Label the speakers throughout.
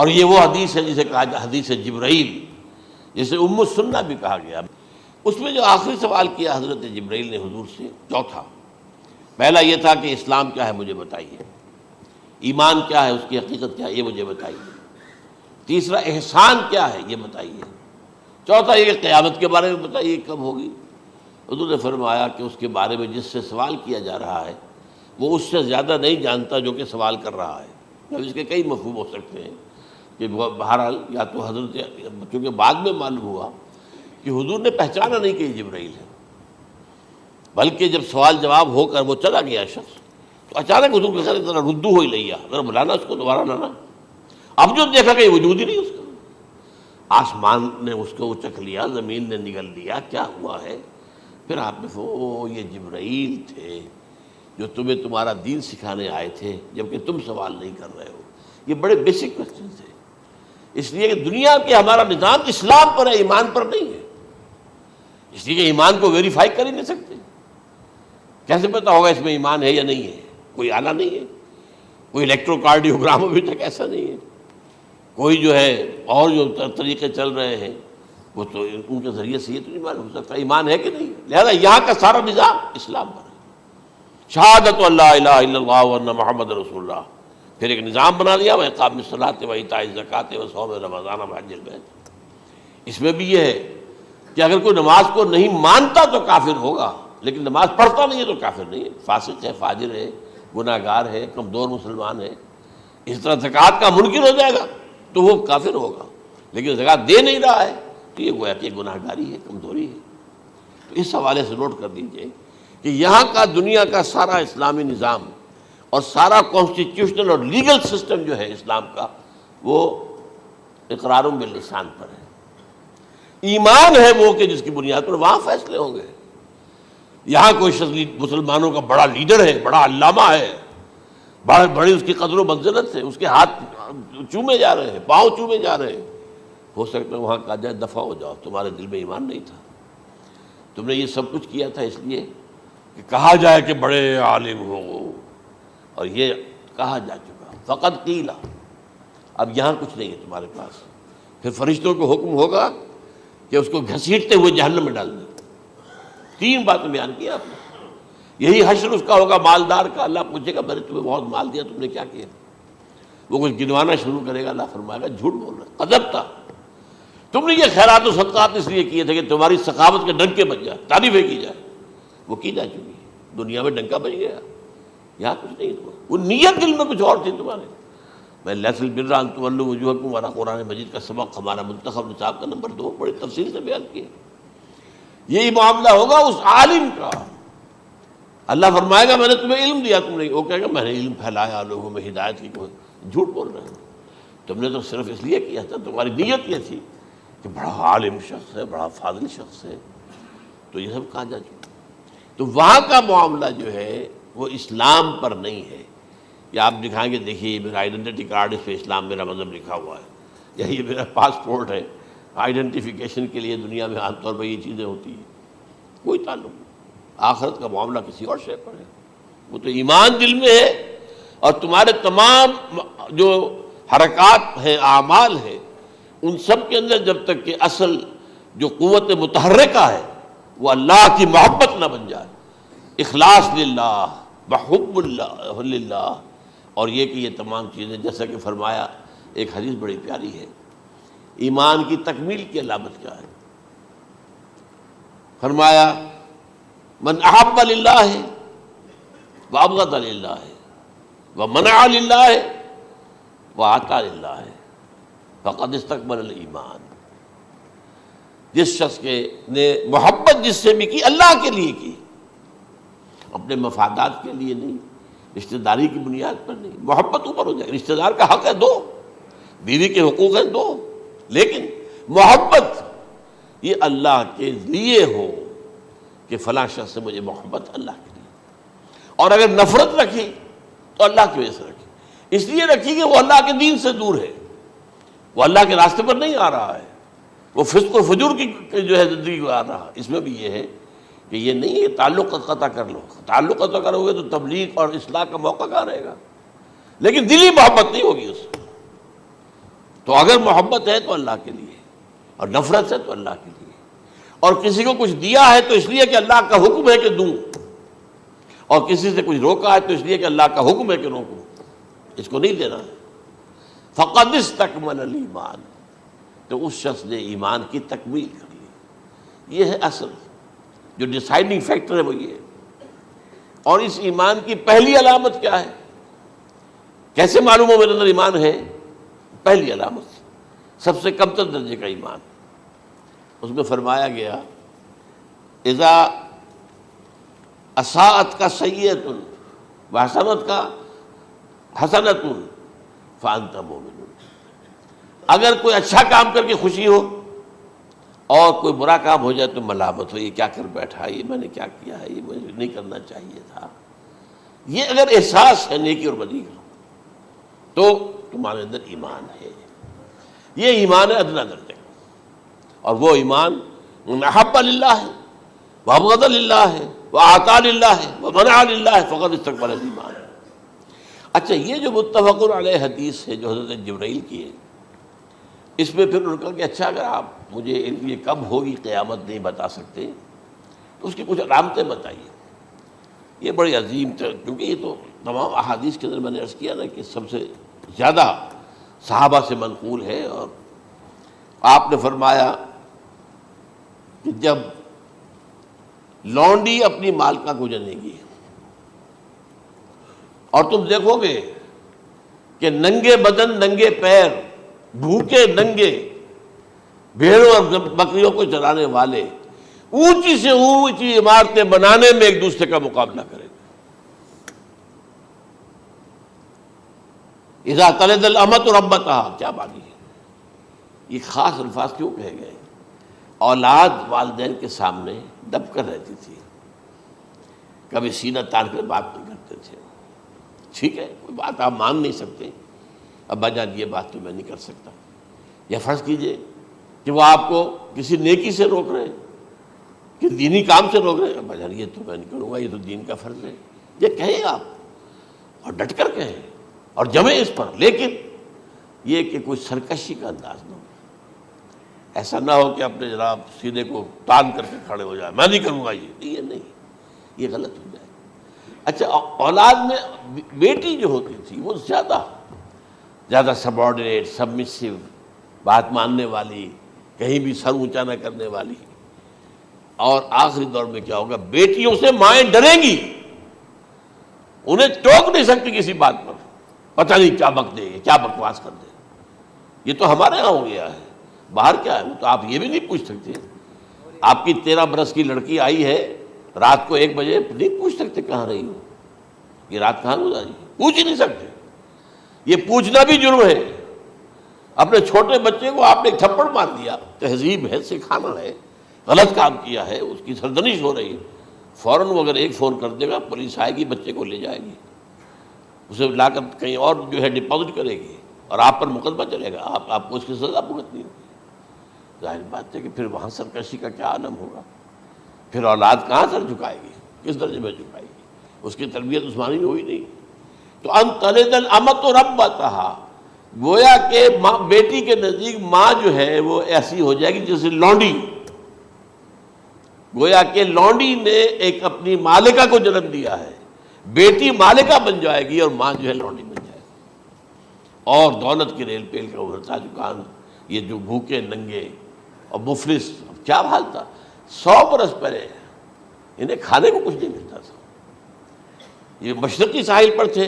Speaker 1: اور یہ وہ حدیث ہے جسے کہا حدیث جبرائیل، جسے ام السنہ بھی کہا گیا۔ اس میں جو آخری سوال کیا حضرت جبرائیل نے حضور سے، چوتھا، پہلا یہ تھا کہ اسلام کیا ہے مجھے بتائیے، ایمان کیا ہے، اس کی حقیقت کیا ہے یہ مجھے بتائیے، تیسرا احسان کیا ہے یہ بتائیے، چوتھا یہ کہ قیامت کے بارے میں بتائیے کب ہوگی۔ حضور نے فرمایا کہ اس کے بارے میں جس سے سوال کیا جا رہا ہے وہ اس سے زیادہ نہیں جانتا جو کہ سوال کر رہا ہے۔ اب اس کے کئی مفہوم ہو سکتے ہیں کہ بہرحال یا تو حضرت، چونکہ بعد میں معلوم ہوا کہ حضور نے پہچانا نہیں کہ یہ جبرائیل ہے، بلکہ جب سوال جواب ہو کر وہ چلا گیا شخص تو اچانک حضور کے ساتھ ذرا ردو ہو ہی لیا، ذرا بلانا اس کو دوبارہ لانا۔ اب جو دیکھا کہ وجود ہی نہیں اس کا، آسمان نے اس کو چکھ لیا، زمین نے نگل لیا، کیا ہوا ہے؟ پھر آپ نے یہ جبرائیل تھے جو تمہیں تمہارا دین سکھانے آئے تھے جبکہ تم سوال نہیں کر رہے ہو۔ یہ بڑے بیسک کوسچن تھے، اس لیے کہ دنیا کے ہمارا نظام اسلام پر ہے، ایمان پر نہیں ہے، اس لیے کہ ایمان کو ویریفائی کر ہی نہیں سکتے۔ کیسے پتا ہوگا اس میں ایمان ہے یا نہیں ہے؟ کوئی آلہ نہیں ہے، کوئی الیکٹروکارڈیوگرام ابھی تک ایسا نہیں ہے، کوئی جو ہے اور جو طریقے چل رہے ہیں وہ تو ان کے ذریعے سے یہ تو نہیں معلوم ہو سکتا ایمان ہے کہ نہیں۔ لہذا یہاں کا سارا نظام اسلام پر ہے، شہادت اللہ الہ الا اللہ وان محمد رسول اللہ، پھر ایک نظام بنا دیا، وہ اقام الصلاۃ و ایتاء الزکوٰۃ و صوم رمضان و حج البیت۔ اس میں بھی یہ ہے کہ اگر کوئی نماز کو نہیں مانتا تو کافر ہوگا، لیکن نماز پڑھتا نہیں ہے تو کافر نہیں ہے، فاسق ہے، فاجر ہے، گناہ گار ہے، کمزور مسلمان ہے۔ اس طرح زکوٰۃ کا منکر ہو جائے گا تو وہ کافر ہوگا، لیکن زکوٰۃ دے نہیں رہا ہے تو یہ گویا کہ گناہ گاری ہے، کمزوری ہے۔ تو اس حوالے سے نوٹ کر دیجئے کہ یہاں کا دنیا کا سارا اسلامی نظام اور سارا کانسٹیٹیوشنل اور لیگل سسٹم جو ہے اسلام کا وہ اقرار باللسان پر ہے، ایمان ہے وہ کہ جس کی بنیاد پر وہاں فیصلے ہوں گے۔ یہاں کوئی شخص مسلمانوں کا بڑا لیڈر ہے، بڑا علامہ ہے، بڑی اس کی قدر و منزلت ہے، اس کے ہاتھ چومے جا رہے ہیں، پاؤں چومے جا رہے ہیں، ہو سکتا ہے وہاں کہا جائے دفع ہو جاؤ، تمہارے دل میں ایمان نہیں تھا، تم نے یہ سب کچھ کیا تھا اس لیے کہ کہا جائے کہ بڑے عالم ہو، اور یہ کہا جا چکا، فقط قیلا، اب یہاں کچھ نہیں ہے تمہارے پاس۔ پھر فرشتوں کو حکم ہوگا کہ اس کو گھسیٹتے ہوئے جہنم میں ڈال دیں۔ تین باتیں بیان کی آپ نے، یہی حشر اس کا ہوگا مالدار کا، اللہ پوچھے گا میں نے تمہیں بہت مال دیا، تم نے کیا کیا؟ وہ کچھ گنوانا شروع کرے گا، اللہ فرمائے گا جھوٹ بول رہا، قذبت، تم نے یہ خیرات و صدقات اس لیے کیے تھے کہ تمہاری سخاوت کے ڈنکے بج جائے، تعریفیں کی جائے، وہ کی جا چکی ہے، دنیا میں ڈنکا بج گیا، یہاں کچھ نہیں تھا، وہ نیت دل میں کچھ اور تھی تمہارے۔ میں لیس البر ان تولوا وجوہکم والا قرآن مجید کا سبق ہمارا منتخب نصاب کا نمبر 2 بڑی تفصیل سے بیان کیا۔ یہی معاملہ ہوگا اس عالم کا، اللہ فرمائے گا میں نے تمہیں علم دیا، تم نہیں، وہ کہے گا میں نے علم پھیلایا لوگوں میں ہدایت کی، جھوٹ بول رہے ہیں، تم نے تو صرف اس لیے کیا تھا، تمہاری نیت یہ تھی کہ بڑا عالم شخص ہے، بڑا فاضل شخص ہے، تو یہ سب کہا جا چکا۔ تو وہاں کا معاملہ جو ہے وہ اسلام پر نہیں ہے۔ یا آپ دکھائیں گے دیکھیے میرا آئیڈینٹی کارڈ، اس پہ اسلام میرا مذہب لکھا ہوا ہے، یا یہ میرا پاسپورٹ ہے، آئیڈینٹیفیکیشن کے لیے دنیا میں عام طور پر یہ چیزیں ہوتی ہیں، کوئی تعلق نہیں۔ آخرت کا معاملہ کسی اور شے پر ہے، وہ تو ایمان دل میں ہے، اور تمہارے تمام جو حرکات ہیں، اعمال ہیں، ان سب کے اندر جب تک کہ اصل جو قوت متحرکہ ہے وہ اللہ کی محبت نہ بن جائے، اخلاص للہ، بحب اللہ للہ، اور یہ کہ یہ تمام چیزیں جیسا کہ فرمایا، ایک حدیث بڑی پیاری ہے، ایمان کی تکمیل کی علامت کیا ہے؟ فرمایا من احب للہ وابغض للہ ومنع للہ واعطى للہ فقد استکمل الایمان۔ جس شخص نے محبت جس سے بھی کی، اللہ کے لیے کی، اپنے مفادات کے لیے نہیں، رشتہ داری کی بنیاد پر نہیں، محبت اوپر ہو جائے، رشتہ دار کا حق ہے دو، بیوی کے حقوق ہیں دو، لیکن محبت یہ اللہ کے لیے ہو کہ فلاں شخص سے مجھے محبت اللہ کے لیے، اور اگر نفرت رکھی تو اللہ کی وجہ سے رکھی، اس لیے رکھی کہ وہ اللہ کے دین سے دور ہے، وہ اللہ کے راستے پر نہیں آ رہا ہے، وہ فسق و فجور کی جو ہے زندگی کو آ رہا۔ اس میں بھی یہ ہے کہ یہ نہیں ہے تعلق قطع کر لو، تعلق قطع کرو گے تو تبلیغ اور اصلاح کا موقع کہاں رہے گا، لیکن دلی محبت نہیں ہوگی اس تو اگر محبت ہے تو اللہ کے لیے، اور نفرت ہے تو اللہ کے لیے، اور کسی کو کچھ دیا ہے تو اس لیے کہ اللہ کا حکم ہے کہ دوں، اور کسی سے کچھ روکا ہے تو اس لیے کہ اللہ کا حکم ہے کہ روکوں، اس کو نہیں دینا ہے۔ فقد استکمل الایمان، تو اس شخص نے ایمان کی تکمیل کر لی۔ یہ ہے اصل جو ڈیسائیڈنگ فیکٹر ہے، وہ یہ ہے۔ اور اس ایمان کی پہلی علامت کیا ہے؟ کیسے معلوم ہو میرے اندر ایمان ہے؟ پہلی علامت سب سے کم تر درجے کا ایمان، اس میں فرمایا گیا اذا اساءت کا سیئۃ وحسنت کا حسنۃ فانت مومن، اگر کوئی اچھا کام کر کے خوشی ہو اور کوئی برا کام ہو جائے تو ملامت ہو، یہ کیا کر بیٹھا، یہ میں نے کیا کیا ہے، یہ مجھے نہیں کرنا چاہیے تھا۔ یہ اگر احساس ہے نیکی اور بدی کا تو تمہارے اندر ایمان ہے۔ یہ ایمان ہے ادنا درجے کا، اور وہ ایمان محب للہ ہے، وابغض للہ ہے، واعطى للہ ہے، ومنع للہ ہے، فقد استکمل الایمان۔ اچھا، یہ جو متفق علیہ حدیث ہے جو حضرت جبرائیل کی ہے، اس میں پھر انہوں نے کہا کہ اچھا اگر آپ مجھے یہ کب ہوگی قیامت نہیں بتا سکتے تو اس کی کچھ علامتیں بتائیے۔ یہ بڑی عظیم تر، کیونکہ یہ تو تمام احادیث کے اندر میں نے عرض کیا نا کہ سب سے زیادہ صحابہ سے منقول ہے، اور آپ نے فرمایا کہ جب لونڈی اپنی مالکہ کو جنے گی اور تم دیکھو گے کہ ننگے بدن ننگے پیر بھوکے ننگے بھیڑوں اور بکریوں کو چرانے والے اونچی سے اونچی عمارتیں بنانے میں ایک دوسرے کا مقابلہ کریں گے۔ اذا تلد الامۃ ربتها، کیا بات ہے، یہ خاص الفاظ کیوں کہے گئے؟ اولاد والدین کے سامنے دب کر رہتی تھی، کبھی سینہ تان کر بات نہیں کرتے تھے۔ ٹھیک ہے، کوئی بات آپ مان نہیں سکتے، ابا جان یہ بات تو میں نہیں کر سکتا، یا فرض کیجئے کہ وہ آپ کو کسی نیکی سے روک رہے ہیں، کہ دینی کام سے روک رہے ہیں، ابا جان یہ تو میں نہیں کروں گا، یہ تو دین کا فرض ہے، یہ کہیں آپ، اور ڈٹ کر کہیں اور جمیں اس پر، لیکن یہ کہ کوئی سرکشی کا انداز نہ ہو، ایسا نہ ہو کہ اپنے جناب سینے کو تان کر کے کھڑے ہو جائے، میں نہیں کروں گا، یہ نہیں، یہ غلط ہو جائے۔ اچھا، اولاد میں بیٹی جو ہوتی تھی وہ زیادہ سبارڈینیٹ، سبمسیو، بات ماننے والی، کہیں بھی سر اونچا نہ کرنے والی، اور آخری دور میں کیا ہوگا، بیٹیوں سے مائیں ڈریں گی، انہیں ٹوک نہیں سکتی کسی بات پر، پتہ نہیں کیا بک دے، کیا بکواس کر دے۔ یہ تو ہمارے یہاں ہو گیا ہے، باہر کیا ہے، تو آپ یہ بھی نہیں پوچھ سکتے، آپ کی 13 برس کی لڑکی آئی ہے رات کو 1 بجے، نہیں پوچھ سکتے کہاں رہی ہو، یہ رات کہاں گزاری، پوچھ ہی نہیں سکتے۔ یہ پوچھنا بھی جرم ہے۔ اپنے چھوٹے بچے کو آپ نے ایک تھپڑ مار دیا، تہذیب ہے، سکھانا ہے، غلط کام کیا ہے، اس کی سرزنش ہو رہی ہے، فوراً وہ اگر ایک فون کر دے گا، پولیس آئے گی، بچے کو لے جائے گی، اسے لا کر کہیں اور جو ہے ڈپازٹ کرے گی، اور آپ پر مقدمہ چلے گا، آپ کو اس کی سزا بھگتنی ہوگی۔ ظاہر بات ہے کہ پھر وہاں سرکشی کا کیا عالم ہوگا، پھر اولاد کہاں سر جھکائے گی، کس درجے میں جھکائے گی، اس کی تربیت عثمانی ہوئی نہیں۔ تو ان تلد الامۃ ربتها، گویا کہ بیٹی کے نزدیک ماں جو ہے وہ ایسی ہو جائے گی جیسے لونڈی، گویا کہ لونڈی نے ایک اپنی مالکہ کو جنم دیا ہے، بیٹی مالکہ بن جائے گی اور ماں جو ہے لونڈی بن جائے گی، اور دولت کی ریل پیل کا ابھرتا دکان، یہ جو بھوکے ننگے اور مفلس، کیا حال تھا 100 برس پہلے، انہیں کھانے کو کچھ نہیں ملتا تھا۔ یہ مشرقی ساحل پر تھے،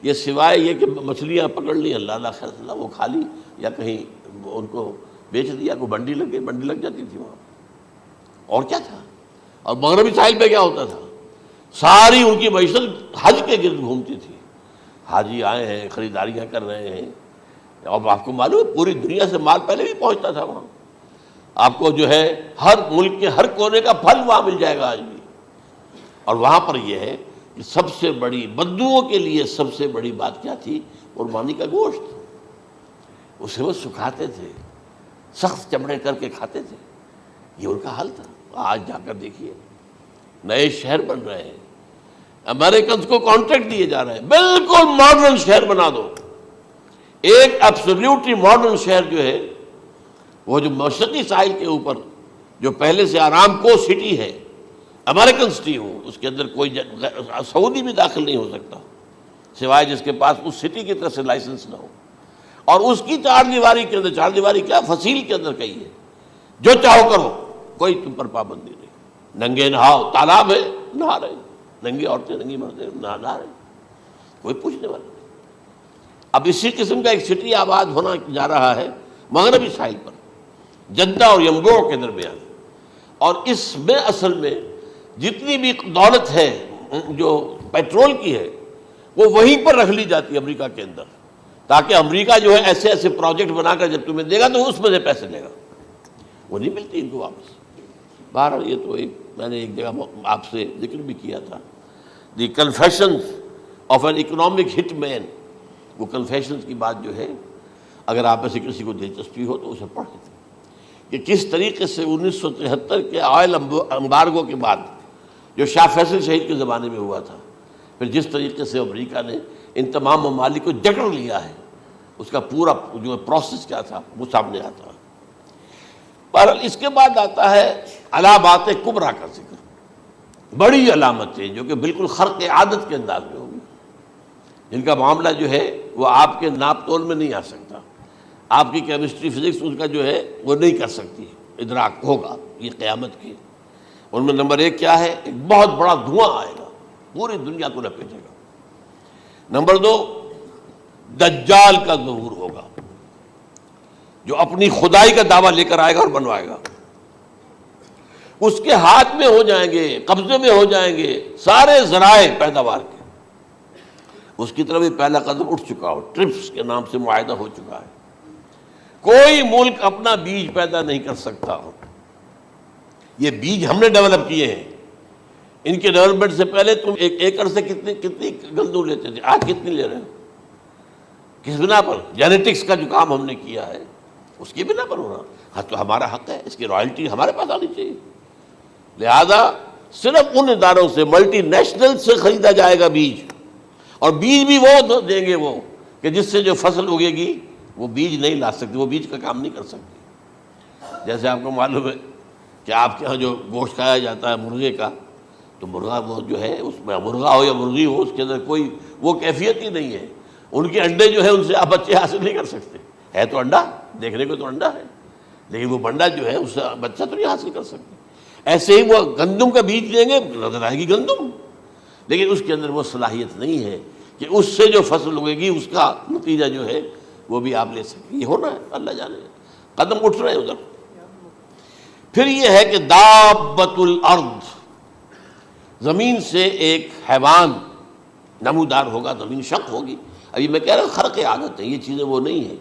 Speaker 1: یہ سوائے یہ کہ مچھلیاں پکڑ لی، اللہ خیر اللہ، وہ کھا لی، یا کہیں ان کو بیچ دیا، کوئی بنڈی لگ گئی، بنڈی لگ جاتی تھی وہاں، اور کیا تھا۔ اور مغربی ساحل پہ کیا ہوتا تھا، ساری ان کی معیشت حج کے گرد گھومتی تھی، حاجی آئے ہیں، خریداریاں کر رہے ہیں، اور آپ کو معلوم ہے پوری دنیا سے مال پہلے بھی پہنچتا تھا وہاں، آپ کو جو ہے ہر ملک کے ہر کونے کا پھل وہاں مل جائے گا آج بھی۔ اور وہاں پر یہ ہے کہ سب سے بڑی بدوؤں کے لیے سب سے بڑی بات کیا تھی، قربانی کا گوشت، اسے وہ سکھاتے تھے، سخت چمڑے کر کے کھاتے تھے، یہ ان کا حل تھا۔ آج جا کر دیکھیے نئے شہر بن رہے ہیں، امریکنز کو کانٹریکٹ دیے جا رہے ہیں، بالکل ماڈرن شہر بنا دو، ایک ایبسولوٹلی ماڈرن شہر جو ہے وہ جو مشرقی ساحل کے اوپر جو پہلے سے آرام کو سٹی ہے، امریکن سٹی ہو، اس کے اندر کوئی سعودی بھی داخل نہیں ہو سکتا سوائے جس کے پاس اس سٹی کی طرف سے لائسنس نہ ہو، اور اس کی چار دیواری کے اندر، چار دیواری کیا فصیل کے اندر کہی ہے، جو چاہو کرو، کوئی تم پر پابندی نہیں، ننگے نہاؤ، تالاب ہے نہا رہے، ننگی عورتیں ننگی مردیں نہا رہے، کوئی پوچھنے والا نہیں۔ اب اسی قسم کا ایک سٹی آباد ہونا جا رہا ہے مغربی ساحل پر، جدہ اور ینبوع کے درمیان، اور اس میں اصل میں جتنی بھی دولت ہے جو پیٹرول کی ہے وہ وہیں پر رکھ لی جاتی ہے امریکہ کے اندر، تاکہ امریکہ جو ہے ایسے ایسے پروجیکٹ بنا کر جب تمہیں دے گا تو اس میں سے پیسے لے گا، وہ نہیں ملتی ان کو واپس۔ بہرحال یہ تو میں نے ایک جگہ آپ سے ذکر بھی کیا تھا، دی کنفیشنز آف این اکنامک ہٹ مین، وہ کنفیشنز کی بات جو ہے اگر آپ میں سے کسی کو دلچسپی ہو تو اسے پڑھیں کہ کس طریقے سے 1973 کے آئل امبارگو کے بعد جو شاہ فیصل شہید کے زمانے میں ہوا تھا، پھر جس طریقے سے امریکہ نے ان تمام ممالک کو جکڑ لیا ہے، اس کا پورا جو پروسیس کیا تھا وہ سامنے آتا ہے۔ پر اس کے بعد آتا ہے علامات کبریٰ کا ذکر، بڑی علامتیں جو کہ بالکل خرق عادت کے انداز میں ہوگی، جن کا معاملہ جو ہے وہ آپ کے ناپ تول میں نہیں آ سکتا، آپ کی کیمسٹری فزکس اس کا جو ہے وہ نہیں کر سکتی، ادراک ہوگا یہ قیامت کی۔ ان میں نمبر ایک کیا ہے؟ ایک بہت بڑا دھواں آئے گا، پوری دنیا کو لپیٹے گا۔ نمبر دو، دجال کا ظہور ہوگا، جو اپنی خدائی کا دعویٰ لے کر آئے گا اور بنوائے گا، اس کے ہاتھ میں ہو جائیں گے، قبضے میں ہو جائیں گے سارے ذرائع پیداوار کے، اس کی طرف بھی پہلا قدم اٹھ چکا ہو، ٹرپس کے نام سے معاہدہ ہو چکا ہے، کوئی ملک اپنا بیج پیدا نہیں کر سکتا، یہ بیج ہم نے ڈیولپ کیے ہیں، ان کے ڈیولپمنٹ سے پہلے تم ایک ایکڑ سے کتنی گندم لیتے تھے، آج کتنی لے رہے ہو؟ کس بنا پر؟ جینیٹکس کا جو کام ہم نے کیا ہے اس کی بنا پر ہو رہا، ہاں تو ہمارا حق ہے، اس کی رائلٹی ہمارے پاس آنی چاہیے، لہذا صرف ان اداروں سے، ملٹی نیشنل سے خریدا جائے گا بیج، اور بیج بھی وہ دیں گے وہ کہ جس سے جو فصل اگے گی وہ بیج نہیں لا سکتی، وہ بیج کا کام نہیں کر سکتی۔ جیسے آپ کو معلوم ہے کہ آپ کے ہاں جو گوشت کھایا جاتا ہے مرغے کا، تو مرغا وہ جو ہے اس میں مرغا ہو یا مرغی ہو، اس کے اندر کوئی وہ کیفیت ہی نہیں ہے، ان کے انڈے جو ہے ان سے آپ بچے حاصل نہیں کر سکتے، ہے تو انڈا، دیکھنے کو تو انڈا ہے لیکن وہ بنڈا جو ہے اس سے بچہ تو نہیں حاصل کر سکتے۔ ایسے ہی وہ گندم کا بیج لیں گے، نظر آئے گی گندم، لیکن اس کے اندر وہ صلاحیت نہیں ہے کہ اس سے جو فصل اگے گی اس کا نتیجہ جو ہے وہ بھی آپ لے سکیں۔ یہ ہونا ہے، اللہ جانے، قدم اٹھ رہے ہیں ادھر۔ پھر یہ ہے کہ دابۃ الارض، زمین سے ایک حیوان نمودار ہوگا، زمین شق ہوگی۔ ابھی میں کہہ رہا ہوں خرق عادت ہے، یہ چیزیں وہ نہیں ہیں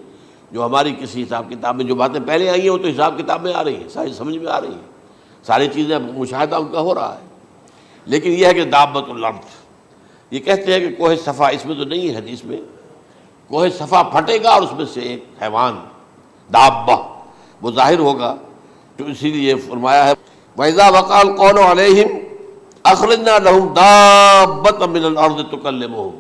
Speaker 1: جو ہماری کسی حساب کتاب میں جو باتیں پہلے آئی ہیں وہ تو حساب کتاب میں آ رہی ہیں، ساری سمجھ میں آ رہی ہیں، ساری چیزیں مشاہدہ ان کا ہو رہا ہے، لیکن یہ ہے کہ دابۃ الارض، یہ کہتے ہیں کہ کوہ صفا، اس میں تو نہیں ہے حدیث میں، کوہ صفا پھٹے گا اور اس میں سے ایک حیوان دابہ وہ ظاہر ہوگا، تو اسی لیے فرمایا ہے وَإِذَا وَقَعَ الْقَوْلُ عَلَيْهِمْ أَخْرَجْنَا لَهُمْ دَابَّةً مِّنَ الْأَرْضِ تُكَلِّمُهُمْ،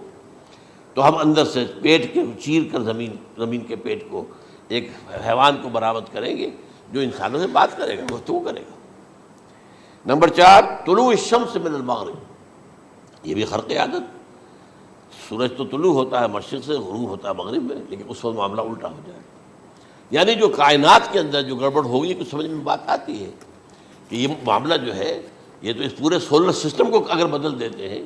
Speaker 1: تو ہم اندر سے پیٹ کے چیر کر زمین کے پیٹ کو ایک حیوان کو برآمد کریں گے جو انسانوں سے بات کرے گا، گفتگو کرے گا۔ نمبر 4، طلوع الشمس من المغرب، یہ بھی خرق عادت، سورج تو طلوع ہوتا ہے مشرق سے، غروب ہوتا ہے مغرب میں، لیکن اس وقت معاملہ الٹا ہو جائے گا، یعنی جو کائنات کے اندر جو گڑبڑ ہوگی کچھ سمجھ میں بات آتی ہے کہ یہ معاملہ جو ہے یہ تو اس پورے سولر سسٹم کو اگر بدل دیتے ہیں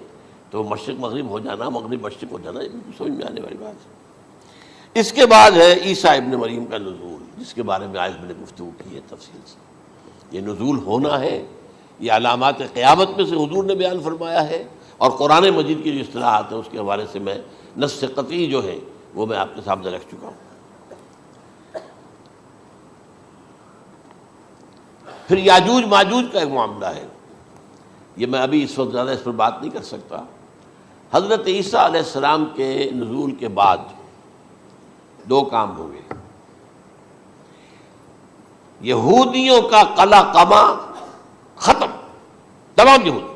Speaker 1: تو مشرق مغرب ہو جانا، مغرب مشرق ہو جانا، یہ سمجھ میں آنے والی بات ہے۔ اس کے بعد ہے عیسیٰ ابن مریم کا نزول، جس کے بارے میں آج میں نے گفتگو کی ہے تفصیل سے۔ یہ نزول ہونا ہے، یہ علامات قیامت میں سے حضور نے بیان فرمایا ہے، اور قرآن مجید کی جو اصطلاحات ہیں اس کے حوالے سے میں نص قطعی جو ہے وہ میں آپ کے سامنے رکھ چکا ہوں۔ پھر یاجوج ماجوج کا ایک معاملہ ہے، یہ میں ابھی اس وقت زیادہ اس پر بات نہیں کر سکتا۔ حضرت عیسیٰ علیہ السلام کے نزول کے بعد دو کام ہوں گے، یہودیوں کا قلع قمع ختم، تمام یہود،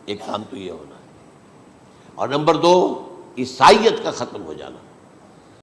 Speaker 1: ایک کام تو یہ ہونا ہے، اور نمبر 2 عیسائیت کا ختم ہو جانا۔